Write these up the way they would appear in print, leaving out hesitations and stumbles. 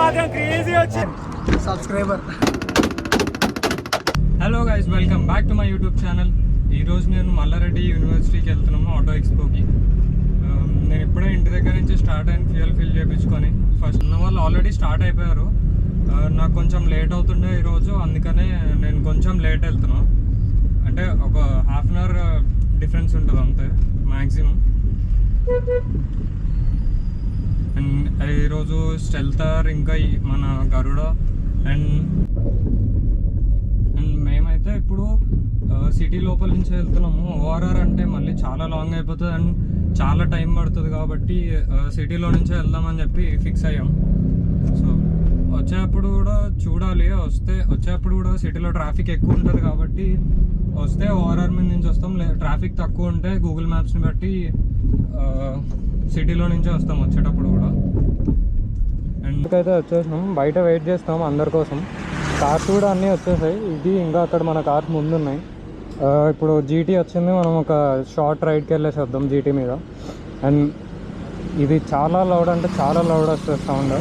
మాత్రం క్రేజీ వచ్చింది subscriber. Hello guys, welcome back to my YouTube channel. ఈరోజు నేను మల్లారెడ్డి యూనివర్సిటీకి వెళ్తున్నాము ఆటో ఎక్స్పోకి. నేను ఇప్పుడే ఇంటి దగ్గర నుంచి స్టార్ట్ అయిన ఫ్యూయల్ ఫిల్ చేయించుకొని ఫస్ట్ ఉన్న వాళ్ళు ఆల్రెడీ స్టార్ట్ అయిపోయారు. నాకు కొంచెం లేట్ అవుతుండే ఈరోజు, అందుకనే నేను కొంచెం లేట్ వెళ్తున్నాను. అంటే ఒక హాఫ్ అన్ అవర్ డిఫరెన్స్ ఉంటుంది అంతే మ్యాక్సిమం. అండ్ ఈరోజు స్టెల్తర్ ఇంకా మన గరుడ అండ్ మేమైతే ఇప్పుడు సిటీ లోపల నుంచి వెళ్తున్నాము. ఓఆర్ఆర్ అంటే మళ్ళీ చాలా లాంగ్ అయిపోతుంది అండ్ చాలా టైం పడుతుంది, కాబట్టి సిటీలో నుంచే వెళ్దామని చెప్పి ఫిక్స్ అయ్యాం. సో వచ్చేటప్పుడు కూడా చూడాలి, వచ్చేటప్పుడు కూడా సిటీలో ట్రాఫిక్ ఎక్కువ ఉంటుంది కాబట్టి వస్తే ఓఆర్ఆర్ మీద నుంచి వస్తాం. ట్రాఫిక్ తక్కువ ఉంటే గూగుల్ మ్యాప్స్ని బట్టి సిటీలో నుంచే వస్తాం వచ్చేటప్పుడు కూడా. అండ్ అయితే వచ్చేసినాం, బయట వెయిట్ చేస్తాం అందరి కోసం. కార్స్ కూడా అన్నీ వచ్చేసాయి. ఇది ఇంకా అక్కడ మన కార్స్ ముందున్నాయి. ఇప్పుడు జీటీ వచ్చింది, మనం ఒక షార్ట్ రైడ్కి వెళ్ళేసి వద్దాం జీటీ మీద. అండ్ ఇది చాలా లౌడ్ అంటే చాలా లౌడ్ వస్తుంది సౌండ్.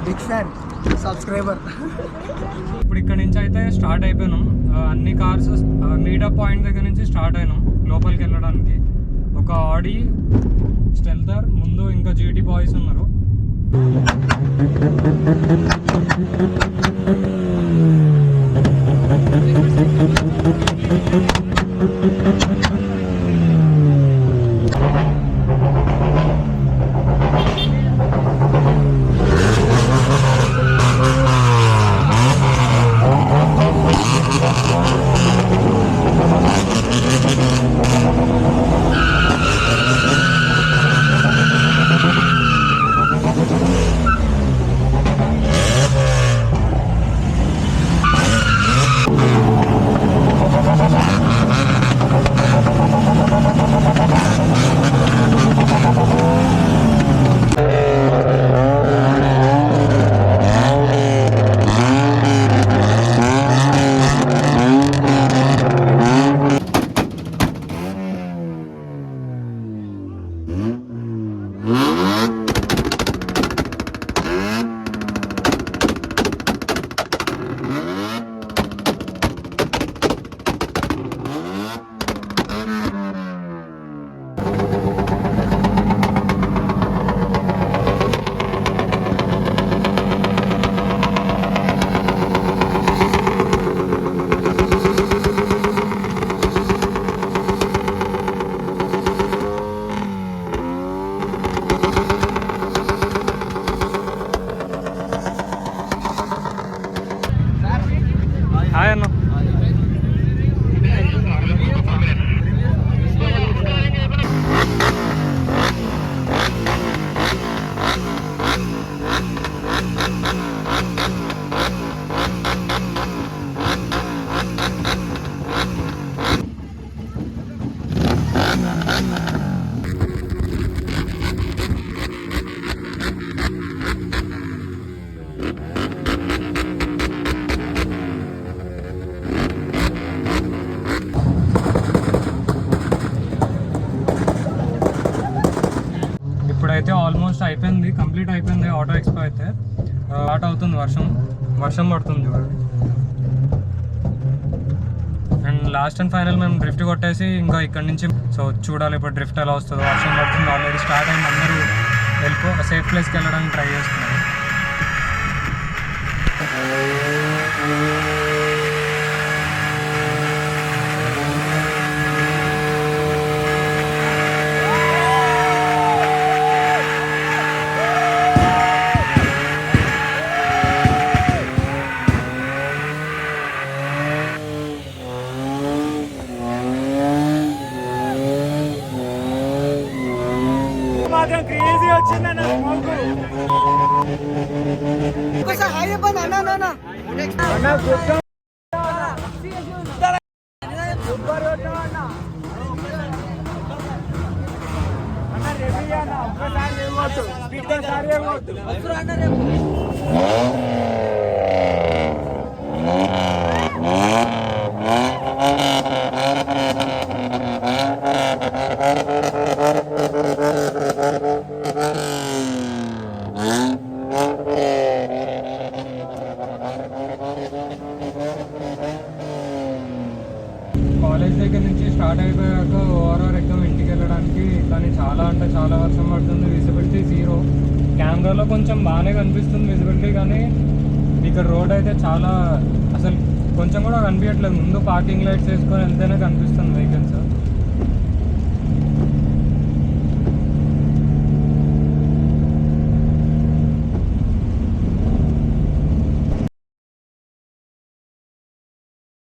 Big fan, subscriber. ఇప్పుడు ఇక్కడ నుంచి అయితే స్టార్ట్ అయిపోయినాం. అన్ని కార్స్ మీటప్ పాయింట్ దగ్గర నుంచి స్టార్ట్ అయినాం లోపలికి వెళ్ళడానికి. ఒక ఆడి, స్టెల్తర్ ముందు, ఇంకా జీటీ బాయ్స్ ఉన్నారు. హాయ్ అన్న. ఇప్పుడైతే ఆల్మోస్ట్ అయిపోయింది, కంప్లీట్ అయిపోయింది ఆటో ఎక్స్పో అయితే. స్టార్ట్ అవుతుంది, వర్షం పడుతుంది చూడండి. అండ్ లాస్ట్ అండ్ ఫైనల్ మేము డ్రిఫ్ట్ కొట్టేసి ఇంకా ఇక్కడ నుంచి సో చూడాలి ఇప్పుడు డ్రిఫ్ట్ ఎలా వస్తుందో. వర్షం పడుతుంది, ఆల్రెడీ స్టార్ట్ అయింది. అందరూ సేఫ్ ప్లేస్కి వెళ్ళడానికి ట్రై చేస్తున్నారు. కాలేజ్ దగ్గర నుంచి స్టార్ట్ అయిపోయాక ఓవరాల్ ఎగ్జామ్ ఇంటికి వెళ్ళడానికి కానీ చాలా అంటే చాలా వర్షం పడుతుంది. Visibility zero. కెమెరాలో కొంచెం బాగానే కనిపిస్తుంది విజిబిలిటీ, కానీ ఇక్కడ రోడ్ అయితే చాలా అసలు కొంచెం కూడా కనిపించట్లేదు. ముందు పార్కింగ్ లైట్స్ వేసుకొని వెళ్తేనే కనిపిస్తుంది వెహికల్స్.